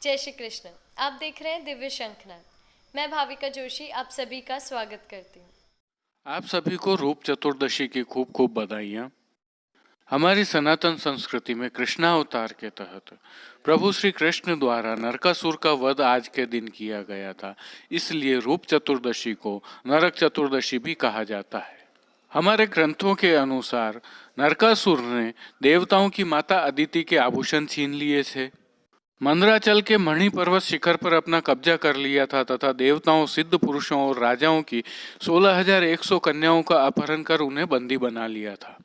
जय श्री कृष्ण। आप देख रहे हैं दिव्य शंखनाद। मैं भाविका जोशी आप सभी का स्वागत करती हूँ। आप सभी को रूप चतुर्दशी की खूब खूब बधाइयाँ। हमारी सनातन संस्कृति में कृष्णावतार के तहत प्रभु श्री कृष्ण द्वारा नरकासुर का वध आज के दिन किया गया था, इसलिए रूप चतुर्दशी को नरक चतुर्दशी भी कहा जाता है। हमारे ग्रंथों के अनुसार नरकासुर ने देवताओं की माता अदिति के आभूषण छीन लिए थे, मंदराचल के मणि पर्वत शिखर पर अपना कब्जा कर लिया था तथा देवताओं, सिद्ध पुरुषों और राजाओं की 16,100 कन्याओं का अपहरण कर उन्हें बंदी बना लिया था।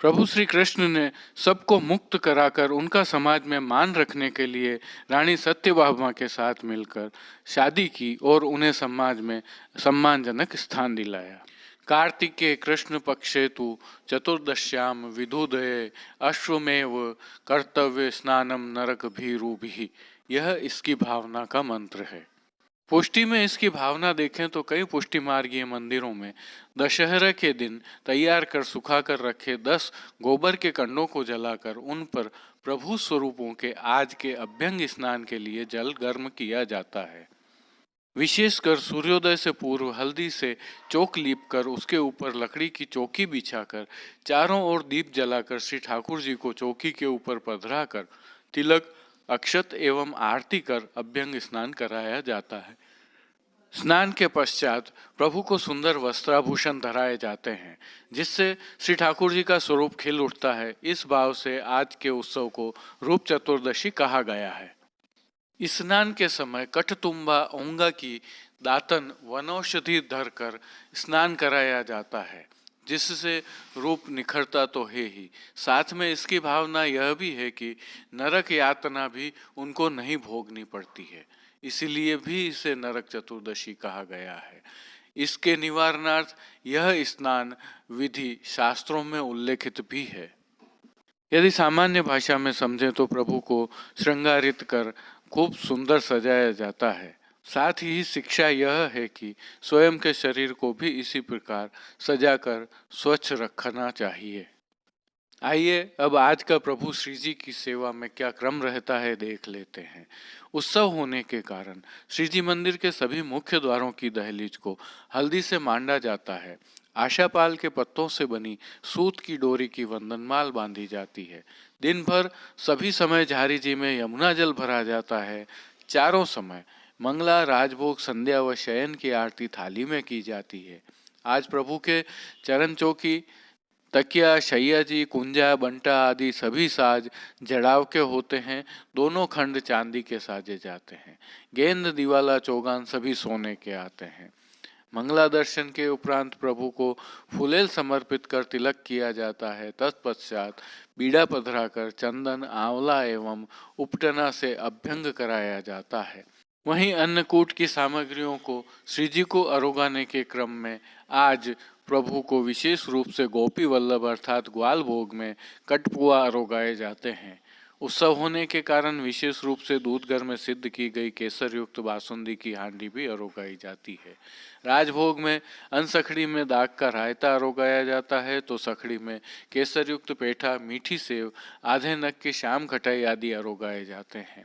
प्रभु श्री कृष्ण ने सबको मुक्त कराकर उनका समाज में मान रखने के लिए रानी सत्यभामा के साथ मिलकर शादी की और उन्हें समाज में सम्मानजनक स्थान दिलाया। कार्तिके कृष्ण पक्षे तु चतुर्दश्याम विदुदये अश्वमेव कर्तव्य स्नानम नरक भीरुभिः, यह इसकी भावना का मंत्र है। पुष्टि में इसकी भावना देखें तो कई पुष्टि मार्गीय मंदिरों में दशहरा के दिन तैयार कर सुखा कर रखे 10 गोबर के कंडों को जलाकर उन पर प्रभु स्वरूपों के आज के अभ्यंग स्नान के लिए जल गर्म किया जाता है। विशेषकर सूर्योदय से पूर्व हल्दी से चौक लीप कर उसके ऊपर लकड़ी की चौकी बिछाकर चारों ओर दीप जलाकर श्री ठाकुर जी को चौकी के ऊपर पधरा कर तिलक, अक्षत एवं आरती कर अभ्यंग स्नान कराया जाता है। स्नान के पश्चात प्रभु को सुंदर वस्त्राभूषण धराए जाते हैं, जिससे श्री ठाकुर जी का स्वरूप खिल उठता है। इस भाव से आज के उत्सव को रूप चतुर्दशी कहा गया है। स्नान के समय कठतुंबा ओंगा की दातन वनौषधि धरकर स्नान कराया जाता है, जिससे रूप निखरता तो है ही, साथ में इसकी भावना यह भी है कि नरक यातना भी उनको नहीं भोगनी पड़ती है, इसीलिए भी इसे नरक चतुर्दशी कहा गया है। इसके निवारणार्थ यह स्नान विधि शास्त्रों में उल्लेखित भी है। यदि सामान्य भाषा में समझें तो प्रभु को श्रृंगारित कर खूब सुंदर सजाया जाता है। साथ ही शिक्षा यह है कि स्वयं के शरीर को भी इसी प्रकार सजाकर स्वच्छ रखना चाहिए। आइए अब आज का प्रभु श्री जी की सेवा में क्या क्रम रहता है देख लेते हैं। उत्सव होने के कारण श्री जी मंदिर के सभी मुख्य द्वारों की दहलीज को हल्दी से मांडा जाता है। आशापाल के पत्तों से बनी सूत की डोरी की वंदनमाल बांधी जाती है। दिन भर सभी समय झारी जी में यमुना जल भरा जाता है। चारों समय मंगला, राजभोग, संध्या व शयन की आरती थाली में की जाती है। आज प्रभु के चरण चौकी, तकिया, शैया जी, कुंजा, बंटा आदि सभी साज जड़ाव के होते हैं। दोनों खंड चांदी के साजे जाते हैं। गेंद, दिवाला, चौगान सभी सोने के आते हैं। मंगला दर्शन के उपरांत प्रभु को फुलेल समर्पित कर तिलक किया जाता है। तत्पश्चात बीड़ा पधराकर चंदन, आंवला एवं उपटना से अभ्यंग कराया जाता है। वहीं अन्नकूट की सामग्रियों को श्री जी को अरोगाने के क्रम में आज प्रभु को विशेष रूप से गोपी वल्लभ अर्थात ग्वाल भोग में कटपुआ अरोगाए जाते हैं। उत्सव होने के कारण विशेष रूप से दूध घर में सिद्ध की गई केसर युक्त बासुंदी की हांडी भी अरोगाई जाती है। राजभोग में अनसखड़ी में दाग का रायता अरोगाया जाता है, तो सखड़ी में केसर युक्त पेठा, मीठी सेव, आधे नग की शाम खटाई आदि अरोगाए जाते हैं।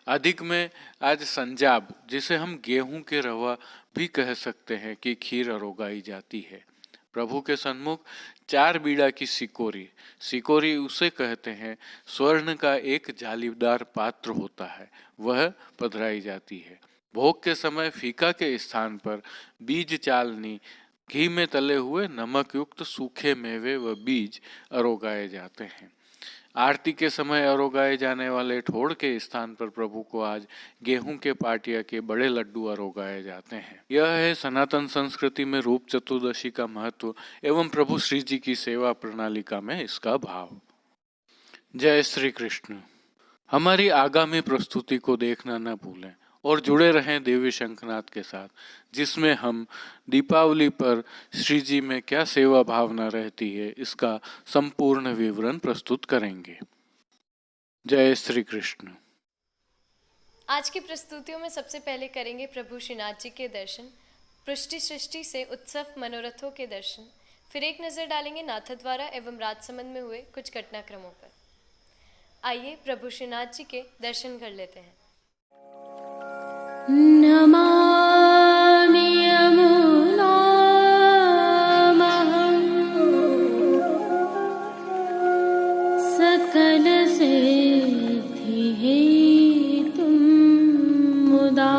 अधिक में आज संजाब, जिसे हम गेहूं के रवा भी कह सकते हैं, कि खीर अरोगाई जाती है। प्रभु के सन्मुख 4 बीड़ा की सिकोरी, सिकोरी उसे कहते हैं स्वर्ण का एक जालीदार पात्र होता है, वह पधराई जाती है। भोग के समय फीका के स्थान पर बीज चालनी, घी में तले हुए नमक युक्त सूखे मेवे व बीज अरोगाए जाते हैं। आरती के समय अरोगाए जाने वाले ठोड़ के स्थान पर प्रभु को आज गेहूं के पाटिया के बड़े लड्डू अरोगाए जाते हैं। यह है सनातन संस्कृति में रूप चतुर्दशी का महत्व एवं प्रभु श्री जी की सेवा प्रणालिका में इसका भाव। जय श्री कृष्ण। हमारी आगामी प्रस्तुति को देखना न भूलें और जुड़े रहें दिव्य शंखनाद के साथ, जिसमें हम दीपावली पर श्री जी में क्या सेवा भावना रहती है इसका संपूर्ण विवरण प्रस्तुत करेंगे। जय श्री कृष्ण। आज की प्रस्तुतियों में सबसे पहले करेंगे प्रभु श्रीनाथ जी के दर्शन, पृष्टि सृष्टि से उत्सव मनोरथों के दर्शन, फिर एक नज़र डालेंगे नाथद्वारा एवं राजसमंद में हुए कुछ घटनाक्रमों पर। आइए प्रभु श्रीनाथ जी के दर्शन कर लेते हैं। नमामि यमुनामहं सकलसिद्धिहेतुं मुदा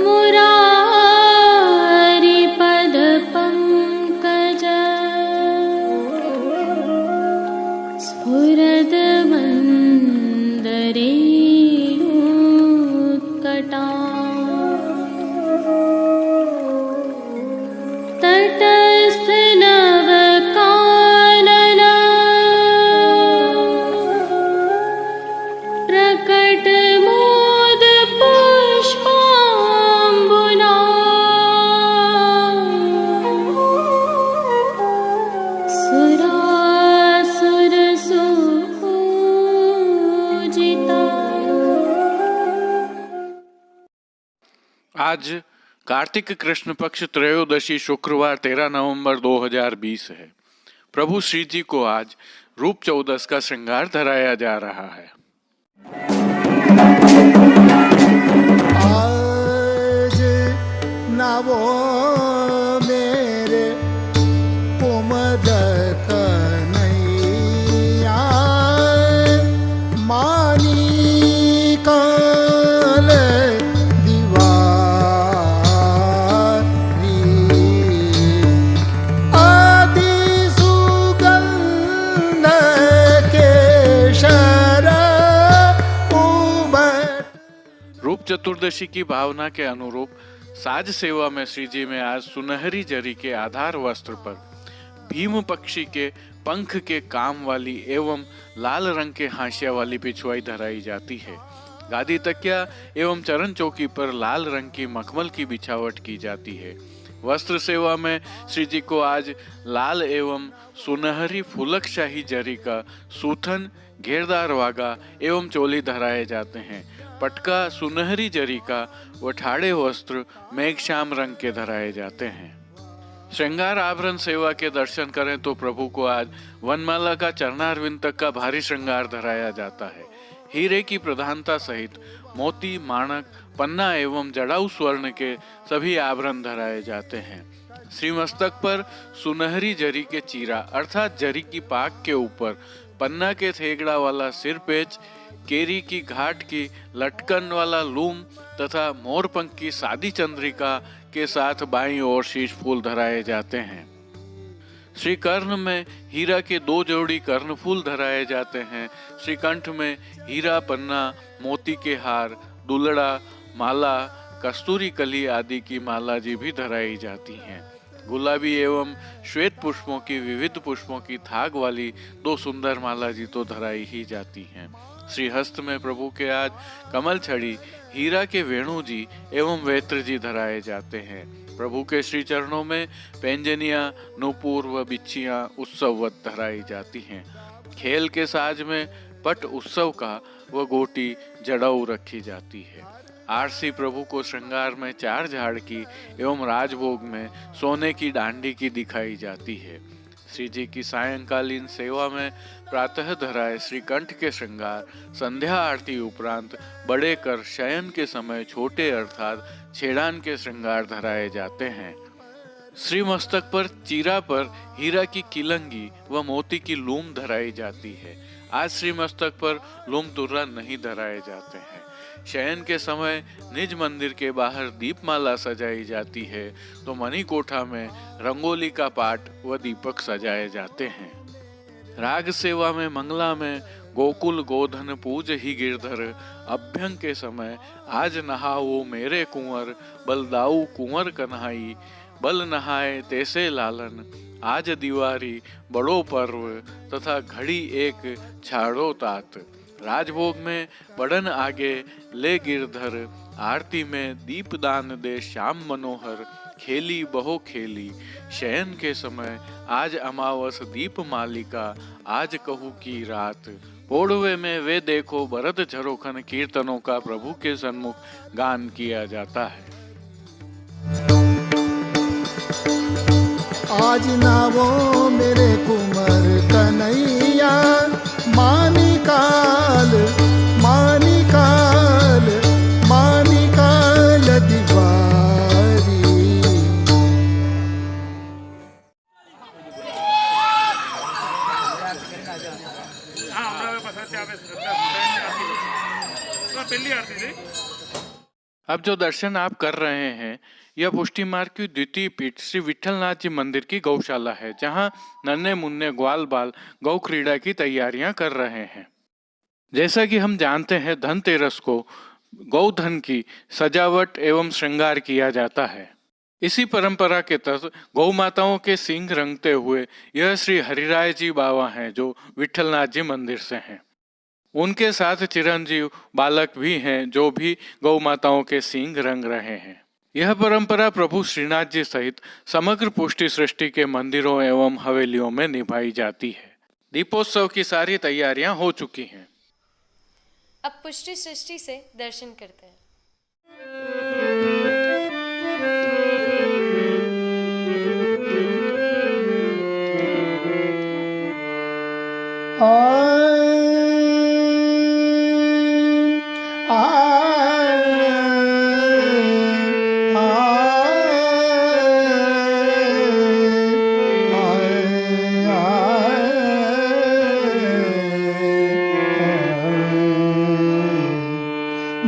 मुरारिपदपङ्कज स्फुरद्मन्दरेणुत्कटा तटस्थनवकानना प्रकटमोदपुष्पाम्बुना सुरासुरसूजिता। आज कार्तिक कृष्ण पक्ष त्रयोदशी शुक्रवार 13 नवंबर 2020 है। प्रभु श्री जी को आज रूप चौदस का श्रृंगार धराया जा रहा है। आज नवो मेरे कुमद कन्हैया मानी काल दिवारी आदि सुगंध केशर उबट। रूप चतुर्दशी की भावना के अनुरूप साज सेवा में श्री जी में आज सुनहरी जरी के आधार वस्त्र पर भीम पक्षी के पंख के काम वाली एवं लाल रंग के हाशिया वाली पिछुआई धराई जाती है। गादी तकिया एवं चरण चौकी पर लाल रंग की मखमल की बिछावट की जाती है। वस्त्र सेवा में श्री जी को आज लाल एवं सुनहरी फुलक शाही जरी का सूथन, घेरदार वागा एवं चोली धराए जाते हैं। पटका सुनहरी जरी का व ठाड़े वस्त्र मेघश्याम रंग के धराए जाते हैं। श्रृंगार आभरण सेवा के दर्शन करें तो प्रभु को आज वनमाला का चरणारविंद तक का भारी श्रृंगार धराया जाता है। हीरे की प्रधानता सहित मोती, माणक, पन्ना एवं जड़ाऊ स्वर्ण के सभी आभरण धराए जाते हैं। श्री मस्तक पर सुनहरी जरी के चीरा अर्थात जरी की पाक के ऊपर पन्ना के थेगड़ा वाला सिरपेच, केरी की घाट की लटकन वाला लूम तथा मोरपंख की सादी चंद्रिका के साथ बाईं ओर शीश फूल धराए जाते हैं। श्री कर्ण में हीरा के 2 जोड़ी कर्ण फूल धराए जाते हैं। श्री कंठ में हीरा, पन्ना, मोती के हार, दुलड़ा, माला, कस्तूरी कली आदि की माला जी भी धराई जाती हैं। गुलाबी एवं श्वेत पुष्पों की विविध पुष्पों की थाग वाली 2 सुंदर माला जी तो धराई ही जाती हैं। श्री हस्त में प्रभु के आज कमल छड़ी, हीरा के वेणु जी एवं वेत्र जी धराए जाते हैं। प्रभु के श्री चरणों में पैंजनियां, नूपुर व बिच्छियां उत्सववत धराई जाती हैं। खेल के साज में पट उत्सव का व गोटी जड़ाऊ रखी जाती है। आरसी प्रभु को श्रृंगार में 4 झाड़ की एवं राजभोग में सोने की डांडी की दिखाई जाती है। श्री जी की सायंकालीन सेवा में प्रातः धराए श्री कंठ के श्रृंगार संध्या आरती उपरांत बड़े कर शयन के समय छोटे अर्थात छेड़ान के श्रृंगार धराए जाते हैं। श्री मस्तक पर चीरा पर हीरा की किलंगी व मोती की लूम धराई जाती है। आज श्री मस्तक पर लूम तुर्रा नहीं धराए जाते हैं। शयन के समय निज मंदिर के बाहर दीपमाला सजाई जाती है तो मणिकोठा में रंगोली का पाट व दीपक सजाए जाते हैं। राग सेवा में मंगला में गोकुल गोधन पूज ही गिरधर अभ्यंग के समय आज नहाओ मेरे कुंवर बलदाऊ कुंवर कन्हाई बल नहाए तैसे लालन आज दिवारी बड़ो पर्व तथा घड़ी एक छाड़ो तात। राजभोग में बड़न आगे ले गिरधर आरती में दीपदान दे श्याम मनोहर खेली बहु खेली। शयन के समय आज अमावस दीप मालिका आज कहू की रात। पोड़वे में वे देखो भरत झरोखन कीर्तनों का प्रभु के सन्मुख गान किया जाता है। आज नावो मेरे कुंवर कन्हैया मानिकाल अब जो दर्शन आप कर रहे हैं यह पुष्टि मार्ग की द्वितीय पीठ श्री विठलनाथ जी मंदिर की गौशाला है, जहां नन्हे मुन्ने ग्वाल बाल गौ क्रीड़ा की तैयारियां कर रहे हैं। जैसा कि हम जानते हैं, धनतेरस को गौधन की सजावट एवं श्रृंगार किया जाता है। इसी परंपरा के तहत गौ माताओं के सींग रंगते हुए यह श्री हरिराय जी बाबा हैं, जो विठलनाथ जी मंदिर से हैं। उनके साथ चिरंजीव बालक भी हैं, जो भी गौ माताओं के सींग रंग रहे हैं। यह परंपरा प्रभु श्रीनाथ जी सहित समग्र पुष्टि सृष्टि के मंदिरों एवं हवेलियों में निभाई जाती है। दीपोत्सव की सारी तैयारियां हो चुकी हैं। अब पुष्टि सृष्टि से दर्शन करते हैं।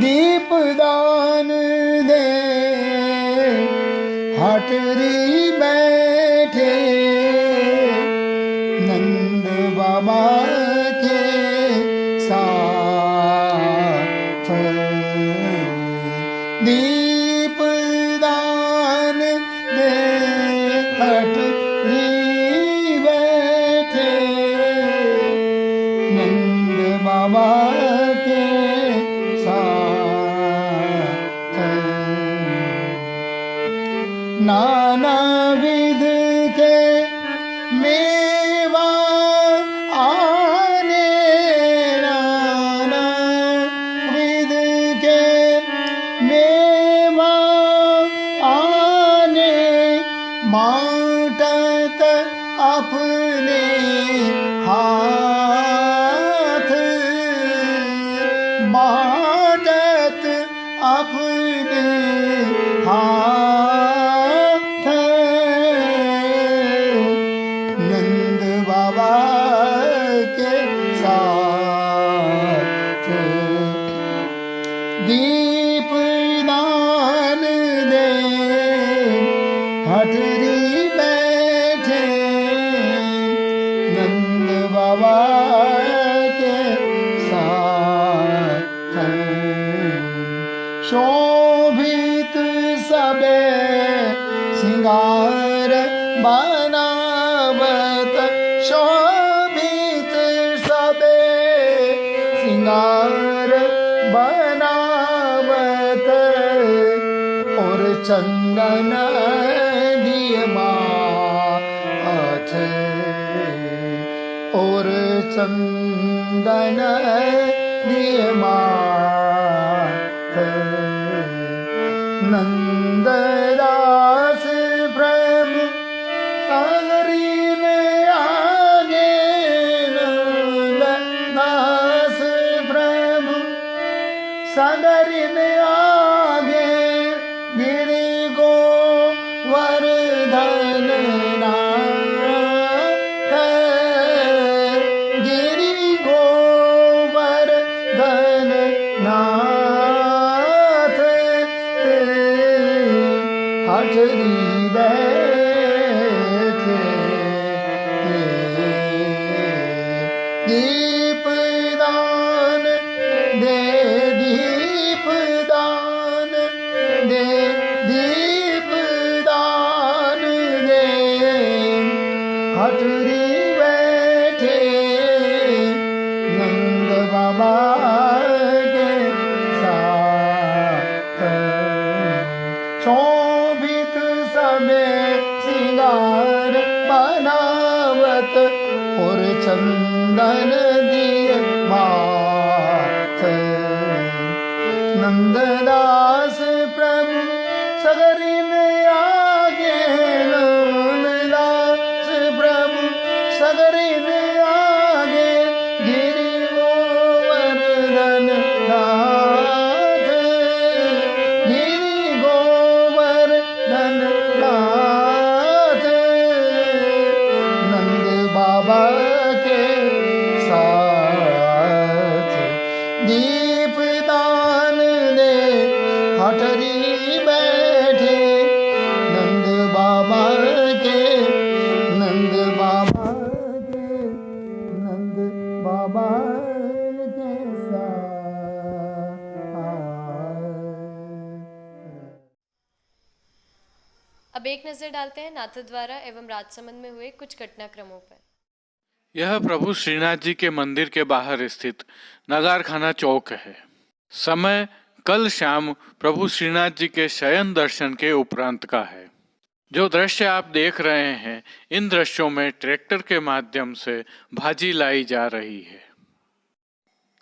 दीपदान दे हटरी बैठे नंद बाबा के साथ। दीपदान दे हटरी बैठे नंद बाबा के नाना विध के मेवा आने, नाना विध के मेवा आने, बाँटत अपने हाथ, बाँटत अपने हाथ। नंद बाबा के साथ दीपदान दे हटरी बैठे नंद बाबा के साथ। शोभित सबे सिंगार बनावत, शोभित सबे सिंगार बनावत, और चंदन दिए माथ, और चंदन दिए माथ। नंददास प्रभु सागरीन आगे, नंददास प्रभु सागरीन आगे, गिरि गोवर्धन नाथ, गिरि गोवर्धन नाथ। हटरी बैठे दीपदान दे, दीपदान दे, दीपदान दे हटरी बैठे नंद बाबा के साथ। शोभित सबे सिंगार बनावत, और चंदन दिए माथ। नंददास प्रभु सगरिन आगे, नंददास प्रभु सगरिन आगे, गिरि गोवर्धन नाथ, गिरि गोवर्धन नाथ। नंद बाबा के साथ अब एक नजर डालते हैं नाथद्वारा एवं राजसमंद में हुए कुछ घटनाक्रमों पर। यह प्रभु श्रीनाथ जी के मंदिर के बाहर स्थित नगारखाना चौक है। समय कल शाम प्रभु श्रीनाथ जी के शयन दर्शन के उपरांत का है। जो दृश्य आप देख रहे हैं, इन दृश्यों में ट्रैक्टर के माध्यम से भाजी लाई जा रही है।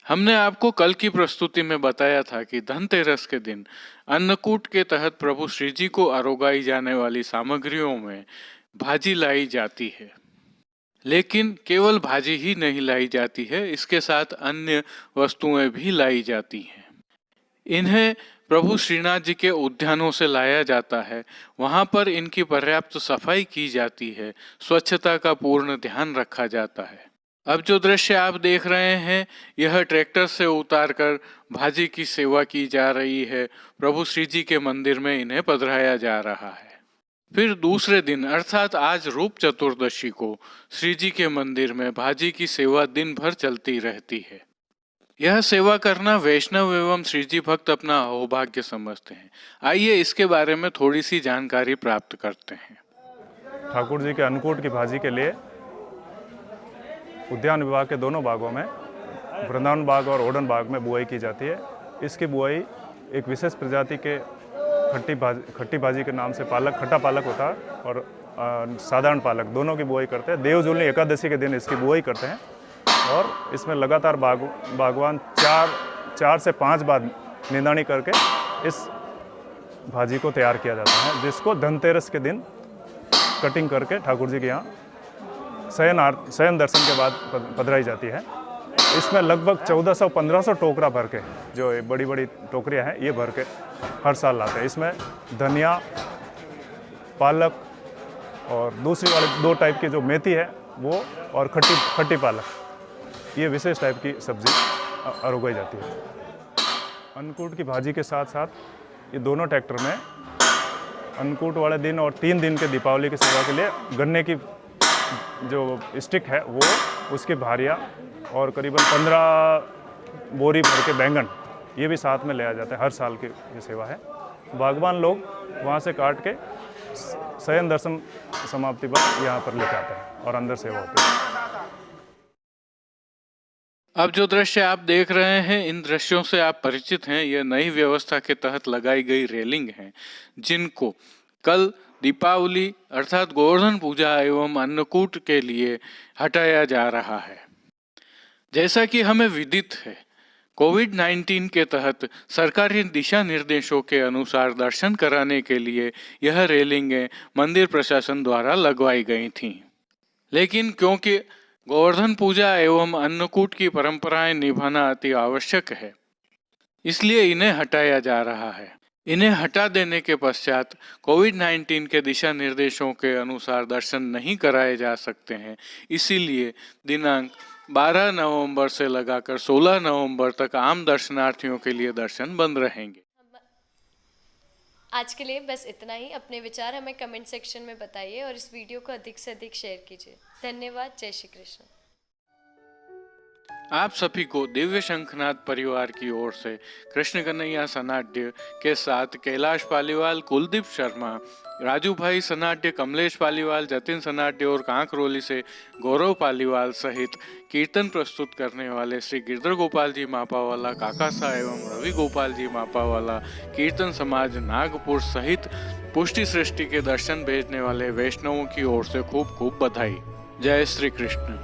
हमने आपको कल की प्रस्तुति में बताया था कि धनतेरस के दिन अन्नकूट के तहत प्रभु श्री जी को अरोगाई जाने वाली सामग्रियों में भाजी लाई जाती है। लेकिन केवल भाजी ही नहीं लाई जाती है, इसके साथ अन्य वस्तुएं भी लाई जाती हैं। इन्हें प्रभु श्रीनाथ जी के उद्यानों से लाया जाता है। वहां पर इनकी पर्याप्त सफाई की जाती है, स्वच्छता का पूर्ण ध्यान रखा जाता है। अब जो दृश्य आप देख रहे हैं, यह ट्रैक्टर से उतारकर भाजी की सेवा की जा रही है। प्रभु श्री जी के मंदिर में इन्हें पधराया जा रहा है। फिर दूसरे दिन अर्थात आज रूप चतुर्दशी को श्री जी के मंदिर में भाजी की सेवा दिन भर चलती रहती है। यह सेवा करना वैष्णव एवं श्री जी भक्त अपना अहोभाग्य समझते हैं। आइए इसके बारे में थोड़ी सी जानकारी प्राप्त करते हैं। ठाकुर जी के अन्नकूट की भाजी के लिए उद्यान विभाग के दोनों भागों में, वृंदावन बाग और ओडन बाग में बुआई की जाती है। इसकी बुआई एक विशेष प्रजाति के खट्टी भाजी के नाम से खट्टा पालक होता है और साधारण पालक दोनों की बुआई करते हैं। देवजुलनी एकादशी के दिन इसकी बुआई करते हैं और इसमें लगातार बागवान चार से 5 बार निंदानी करके इस भाजी को तैयार किया जाता है, जिसको धनतेरस के दिन कटिंग करके ठाकुर जी के यहाँ शयन दर्शन के बाद पधराई जाती है। इसमें लगभग 1400-1500 टोकरा भर के, जो बड़ी बड़ी टोकरियाँ हैं, ये भर के हर साल लाते हैं। इसमें धनिया, पालक और दूसरी वाली 2 टाइप की जो मेथी है वो, और खट्टी पालक, ये विशेष टाइप की सब्जी अरोगाई जाती है। अन्नकूट की भाजी के साथ साथ ये दोनों ट्रैक्टर में अन्नकूट वाले दिन और 3 दिन के दीपावली की सेवा के लिए गन्ने की जो स्टिक है वो, उसकी भारियाँ और करीबन 15 बोरी भर के बैंगन, ये भी साथ में लिया जाता है। हर साल की ये सेवा है। बागवान लोग वहाँ से काट के शयन दर्शन समाप्ति पर यहाँ पर लेकर आते हैं और अंदर सेवा होती है। अब जो दृश्य आप देख रहे हैं, इन दृश्यों से आप परिचित हैं। यह नई व्यवस्था के तहत लगाई गई रेलिंग हैं, जिनको कल दीपावली अर्थात गोवर्धन पूजा एवं अन्नकूट के लिए हटाया जा रहा है। जैसा कि हमें विदित है, कोविड-19 के तहत सरकारी दिशा निर्देशों के अनुसार दर्शन कराने के लिए यह रेलिंगें मंदिर प्रशासन द्वारा लगवाई गई थीं। लेकिन क्योंकि गोवर्धन पूजा एवं अन्नकूट की परंपराएं निभाना अति आवश्यक है, इसलिए इन्हें हटाया जा रहा है। इन्हें हटा देने के पश्चात कोविड-19 के दिशा निर्देशों के अनुसार दर्शन नहीं कराए जा सकते हैं। इसीलिए दिनांक 12 नवंबर से लगाकर 16 नवंबर तक आम दर्शनार्थियों के लिए दर्शन बंद रहेंगे। आज के लिए बस इतना ही। अपने विचार हमें कमेंट सेक्शन में बताइए और इस वीडियो को अधिक से अधिक शेयर कीजिए। धन्यवाद। जय श्री कृष्ण। आप सभी को दिव्य शंखनाथ परिवार की ओर से कृष्ण कन्हैया सनाड्य के साथ कैलाश पालीवाल, कुलदीप शर्मा, राजू भाई सनाड्य, कमलेश पालीवाल, जतिन सनाड्य और कांकरोली से गौरव पालीवाल सहित कीर्तन प्रस्तुत करने वाले श्री गिरधर गोपाल जी मापावाला, काकासा एवं रवि गोपाल जी मापावाला, कीर्तन समाज नागपुर सहित पुष्टि सृष्टि के दर्शन भेजने वाले वैष्णवों की ओर से खूब खूब बधाई। जय श्री कृष्ण।